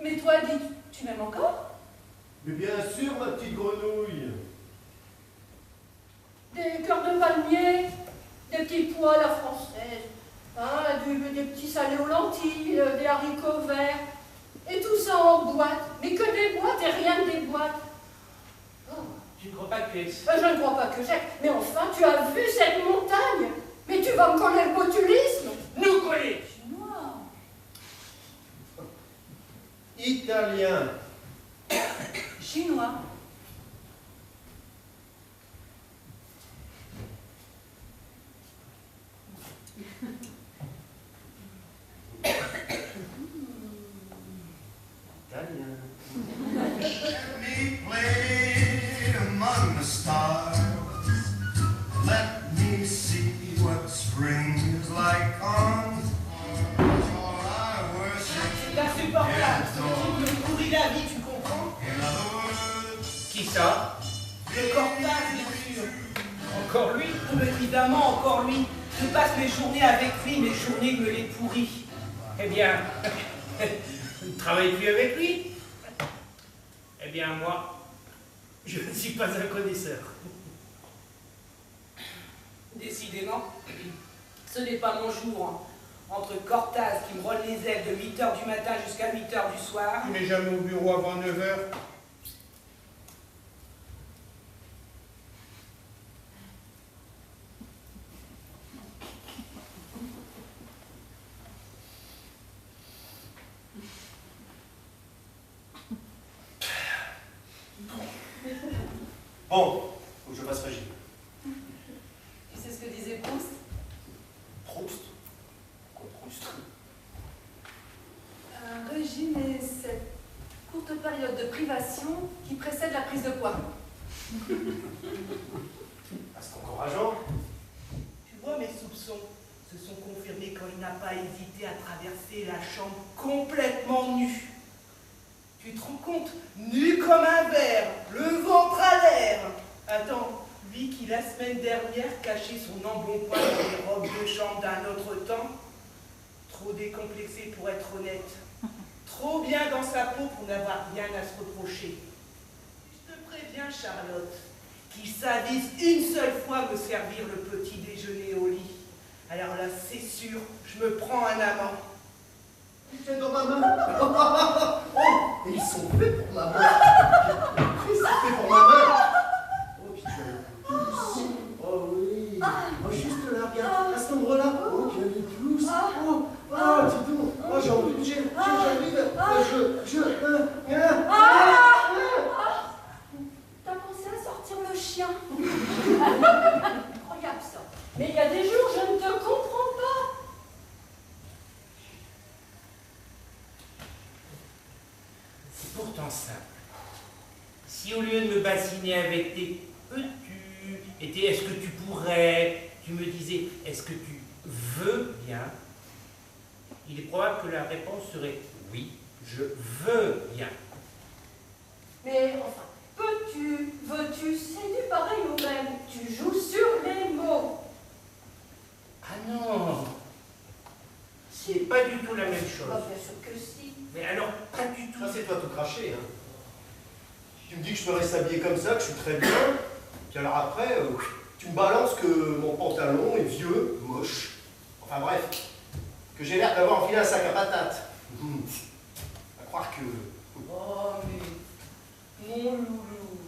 Mais toi, dis, tu m'aimes encore? Mais bien sûr, ma petite grenouille. Des cœurs de palmier, des petits pois à la française, hein, des petits salés aux lentilles, des haricots verts, et tout ça en boîte. Mais que des boîtes et rien que des boîtes. Oh. Tu ne crois pas que... Je ne crois pas que j'ai. Mais enfin, tu as vu cette montagne? Mais tu vas me coller le botulisme? Nous coller! Chinois. Italien. Chinois. Italien. Me play among the stars. Let me see what spring is like on. For I worship C'est insupportable! Ce type me pourrit la vie, tu comprends? in other words. Qui ça? Le Cortaz, bien sûr. Encore lui? Évidemment, encore lui. Je passe mes journées avec lui, mes journées me les pourrit. Eh bien, vous ne travaillez plus avec lui? Eh bien, moi, je ne suis pas un connaisseur. Décidément, ce n'est pas mon jour. Entre Cortaz qui me rôle les ailes de 8h du matin jusqu'à 8h du soir. Tu n'es jamais au bureau avant 9h. Bon, faut que je fasse régime. Tu sais ce que disait Proust? Proust. Quoi, Proust? Un régime est cette courte période de privation qui précède la prise de poids. Ah, c'est encourageant. Tu vois, mes soupçons se sont confirmés quand il n'a pas hésité à traverser la chambre complètement nu. Tu te rends compte? Nu comme un verre, le ventre à l'air. Attends, lui qui la semaine dernière cachait son embonpoint dans les robes de chambre d'un autre temps, trop décomplexé pour être honnête, trop bien dans sa peau pour n'avoir rien à se reprocher. Je te préviens, Charlotte, qu'il s'avise une seule fois me servir le petit déjeuner au lit. Alors là, c'est sûr, je me prends un amant. Tiens dans ma main. Oh, et ils sont faits pour ma main. Ils sont faits pour ma main. Oh, puis tu as une pousse. Oh oui. Oh, juste là, regarde. À cet endroit-là. Oh, quelle pousse. Oh, dis donc. Oh, j'ai envie. J'arrive. T'as pensé à sortir le chien? Incroyable ça. Mais il y a des jours, je ne te comprends pas. C'est pourtant simple. Si au lieu de me bassiner avec tes peux-tu et tes est-ce que tu pourrais, tu me disais est-ce que tu veux bien, il est probable que la réponse serait oui, je veux bien. Mais enfin, peux-tu, veux-tu, c'est du pareil au même. Tu joues sur les mots. Ah non, c'est pas du tout la même chose. Ah, bien sûr que si. Mais alors, pas du tout. Ça, c'est toi tout craché. Hein. Tu me dis que je peux rester habillé comme ça, que je suis très bien. Puis alors après, tu me balances que mon pantalon est vieux, moche. Enfin bref, que j'ai l'air d'avoir enfilé un sac à patates. À croire que... Oh, mais mon loulou,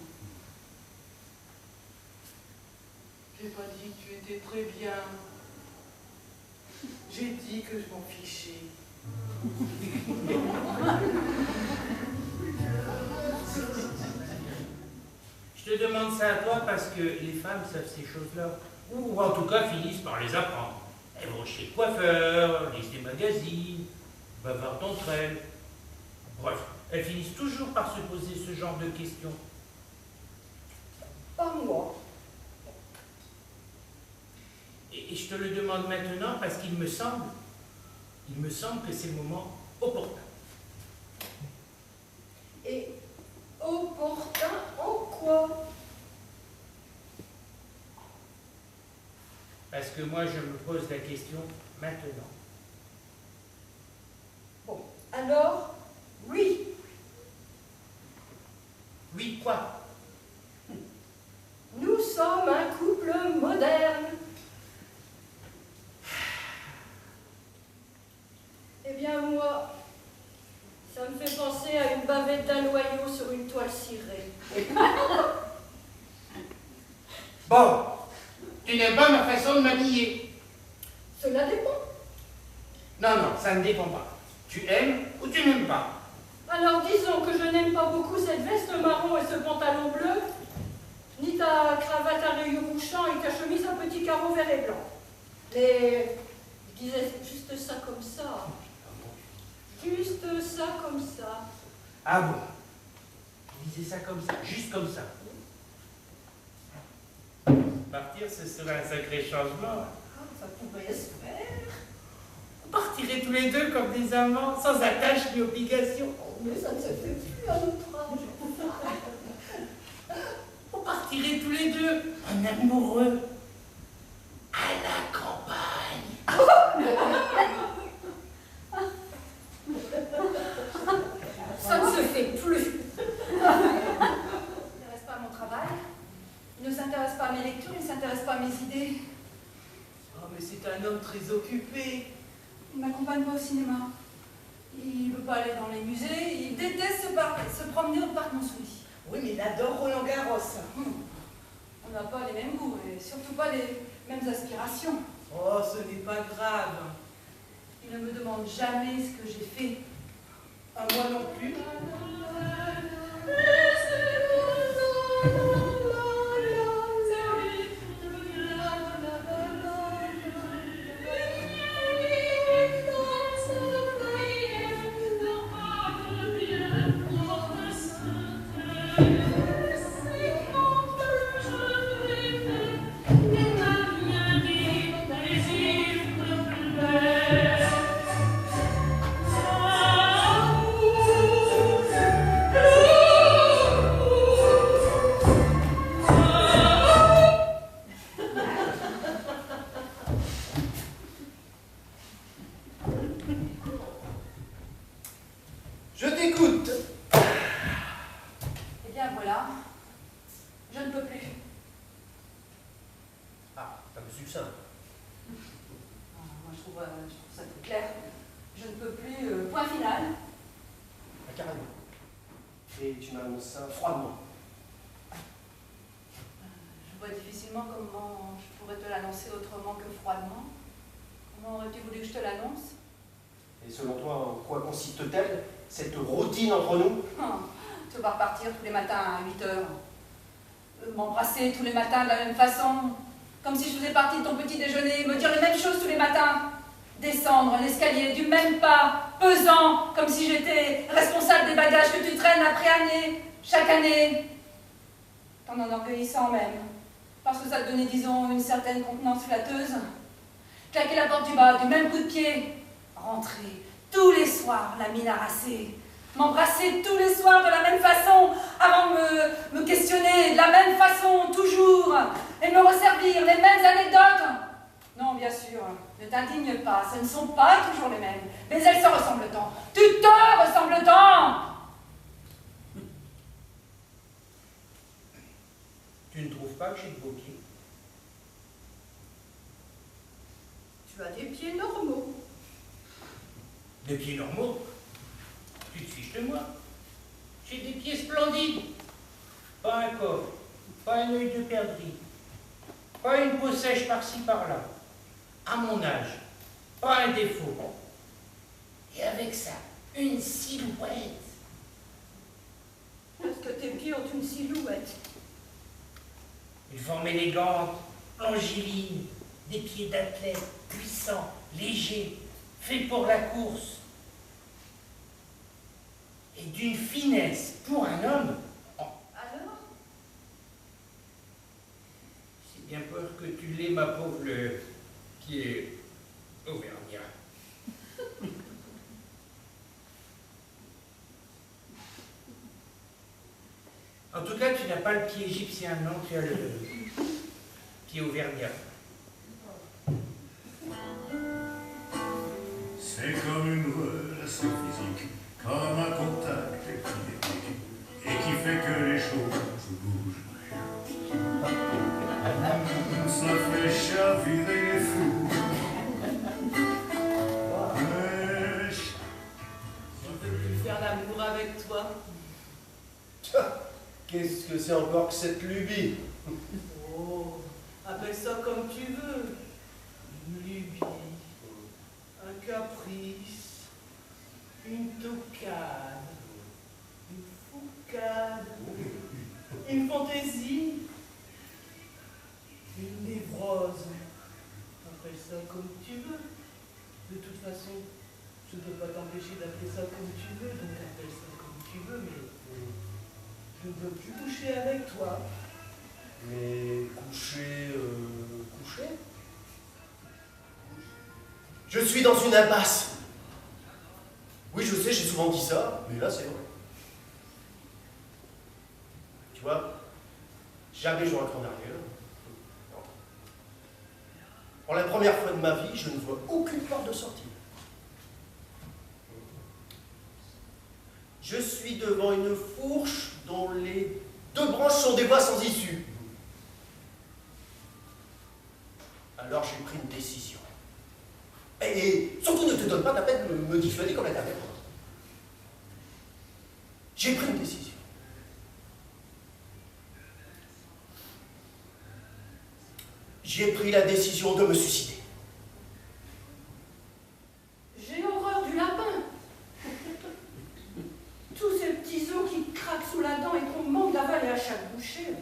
j'ai pas dit que tu étais très bien. J'ai dit que je m'en fichais. Je te demande ça à toi parce que les femmes savent ces choses-là. Ou en tout cas finissent par les apprendre. Elles vont chez le coiffeur, lisent des magazines, bavardent entre elles. Bref, elles finissent toujours par se poser ce genre de questions. Pas moi. Et je te le demande maintenant parce qu'il me semble que c'est le moment opportun. Et opportun en quoi? Parce que moi, je me pose la question maintenant. Bon, alors, oui. quoi? Nous sommes un couple moderne. Eh bien, moi, ça me fait penser à une bavette d'aloyaux sur une toile cirée. Bon, tu n'aimes pas ma façon de m'habiller. Cela dépend. Non, non, ça ne dépend pas. Tu aimes ou tu n'aimes pas. Alors disons que je n'aime pas beaucoup cette veste marron et ce pantalon bleu, ni ta cravate à rayures mouchants et ta chemise à petits carreaux vert et blanc. Mais je disais juste ça comme ça. Juste ça comme ça. Ah bon? Tu disais ça comme ça, juste comme ça. Partir, ce serait un sacré changement. Ah, ça pourrait se faire. On partirait tous les deux comme des amants, sans attache ni obligation. Oh, mais ça ne se fait plus à notre âge. On partirait tous les deux en amoureux à la campagne. Ça ne se fait plus. Il ne s'intéresse pas à mon travail, il ne s'intéresse pas à mes lectures, il ne s'intéresse pas à mes idées. Oh, mais c'est un homme très occupé. Il ne m'accompagne pas au cinéma. Il ne veut pas aller dans les musées. Il déteste se promener au parc Montsouris. Oui, mais il adore Roland Garros. On n'a pas les mêmes goûts et surtout pas les mêmes aspirations. Oh, ce n'est pas grave. Il ne me demande jamais ce que j'ai fait. À moi non plus. Je t'écoute. Eh bien voilà, je ne peux plus. Ah, pas de succinct. Moi je trouve ça très clair. Je ne peux plus, point final. Ah, carrément. Et tu m'annonces ça froidement. Je vois difficilement comment je pourrais te l'annoncer autrement que froidement. Comment aurais-tu voulu que je te l'annonce? Et selon toi, en quoi consiste-t-elle, cette routine entre nous? Tu vas repartir tous les matins à 8 heures. M'embrasser tous les matins de la même façon. Comme si je faisais partie de ton petit déjeuner. Me dire les mêmes choses tous les matins. Descendre l'escalier du même pas, pesant, comme si j'étais responsable des bagages que tu traînes après année, chaque année. T'en enorgueillissant même. Parce que ça te donnait, disons, une certaine contenance flatteuse. Claquer la porte du bas du même coup de pied. Rentrer tous les soirs, la mine harassée. M'embrasser tous les soirs de la même façon, avant de me questionner de la même façon, toujours, et me resservir les mêmes anecdotes. Non, bien sûr, ne t'indigne pas, ce ne sont pas toujours les mêmes, mais elles se ressemblent tant. Tu te ressembles tant. Tu ne trouves pas que j'ai de beaux pieds? Tu as des pieds normaux. Des pieds normaux? Tu te fiches de moi? J'ai des pieds splendides. Pas un coffre, pas un œil de perdrix, pas une peau sèche par-ci par-là. À mon âge, pas un défaut. Et avec ça, une silhouette. Parce que tes pieds ont une silhouette. Une forme élégante, longiligne, des pieds d'athlète, puissants, légers, faits pour la course. Et d'une finesse pour un homme. Alors? J'ai bien peur que tu l'aies, ma pauvre Fleur, qui est auvergnat. En tout cas, tu n'as pas le pied égyptien, non, tu as le pied auvergnat. C'est comme une relation physique, comme un contact épileptique. et qui fait que les choses bougent. Ça fait chavirer les fous. Mais Je veux plus faire l'amour avec toi. Qu'est-ce que c'est encore que cette lubie? Oh, appelle ça comme tu veux. Une lubie, un caprice, une tocade, une foucade, une fantaisie, une névrose. Appelle ça comme tu veux. De toute façon, je ne peux pas t'empêcher d'appeler ça comme tu veux, donc appelle ça comme tu veux, mais je ne veux plus coucher avec toi. Mais coucher, coucher? Je suis dans une impasse. Oui, je sais, j'ai souvent dit ça, mais là, c'est vrai. Tu vois, jamais je rentre en arrière. Non. Pour la première fois de ma vie, je ne vois aucune porte de sortie. Je suis devant une fourche dont les deux branches sont des voies sans issue. Alors j'ai pris une décision. Et surtout ne te donne pas la peine de me dissuader comme la dernière fois. J'ai pris une décision. J'ai pris la décision de me suicider. J'ai horreur du lapin. Tous ces petits os qui craquent sous la dent et qu'on manque d'avaler à chaque bouchée.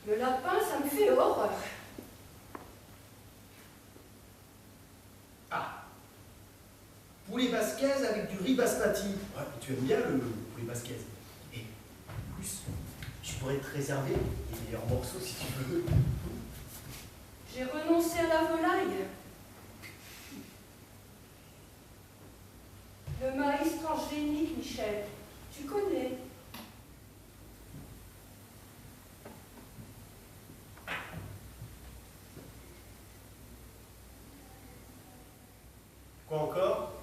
Le lapin, ça me fait horreur. Ah, poulet basquez avec du riz basmati. Ouais, tu aimes bien le poulet basquez. Et en plus, je pourrais te réserver les meilleurs morceaux si tu veux. J'ai renoncé à la volaille. Le maïs transgénique, Michel, tu connais. Quoi encore?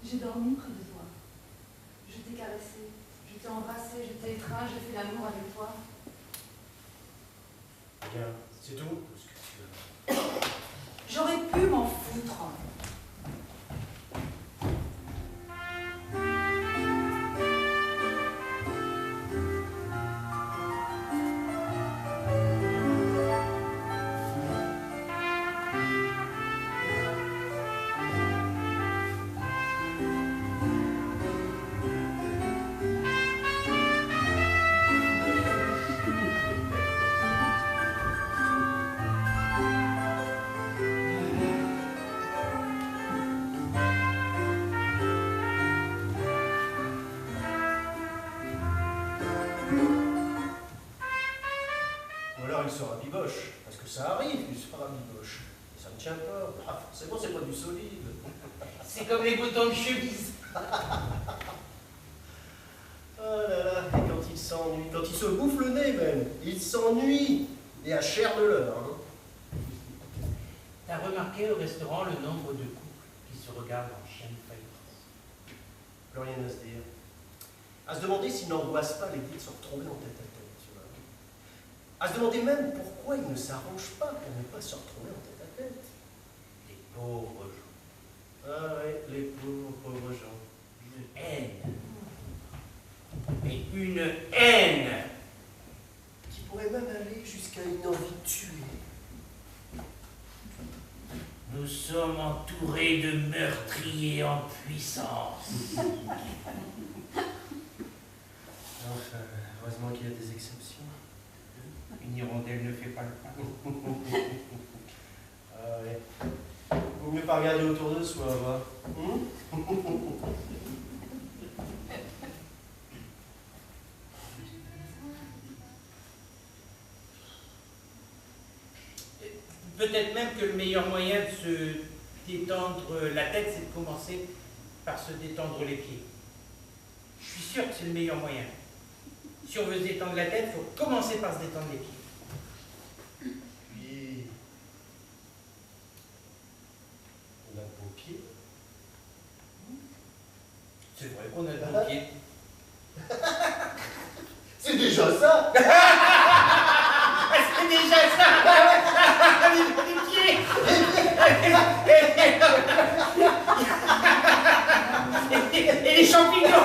J'ai dormi près de toi. Je t'ai caressé, je t'ai embrassé, je t'ai étreint, j'ai fait l'amour avec toi. Bien, c'est tout. J'aurais pu m'en foutre. Ou alors il sera biboche, parce que ça arrive qu'il sera biboche. Et ça ne tient pas. Ah, forcément, c'est pas du solide. C'est comme les boutons de chemise. Oh là là, et quand il s'ennuie, quand il se bouffe le nez même, il s'ennuie. Et à chair de l'heure. Hein. T'as remarqué au restaurant le nombre de couples qui se regardent en chien de faïence? Plus rien à se dire. À se demander s'il n'angoisse pas l'idée de se retrouver en tête à tête. Tu vois. À se demander même pourquoi il ne s'arrange pas pour ne pas se retrouver en tête à tête. Les pauvres gens. Ah ouais, les pauvres gens. Une haine. Mais une haine Qui pourrait même aller jusqu'à une envie de tuer. Nous sommes entourés de meurtriers en puissance. Enfin, heureusement qu'il y a des exceptions. Une hirondelle ne fait pas le pain. Ah ouais. Vaut mieux pas regarder autour de soi, va. Peut-être même que le meilleur moyen de se détendre la tête, c'est de commencer par se détendre les pieds. Je suis sûr que c'est le meilleur moyen. Si on veut se détendre la tête, il faut commencer par se détendre les pieds. Puis, on a de beaux pieds. C'est vrai qu'on a de beaux pieds. déjà ça. C'est déjà ça. Les pieds. Et les champignons.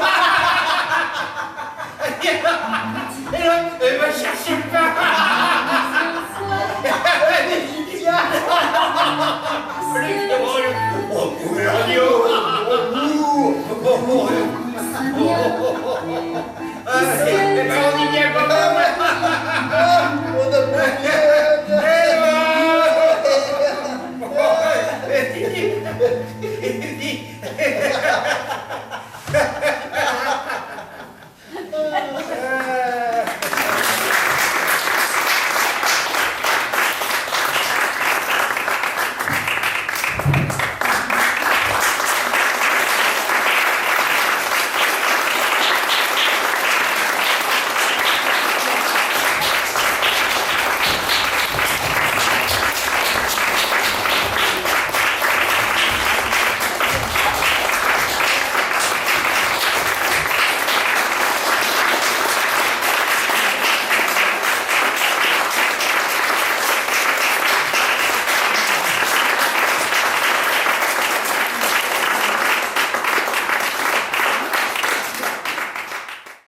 Et là, va chercher le pain. Oh, Gouvernement! Oh,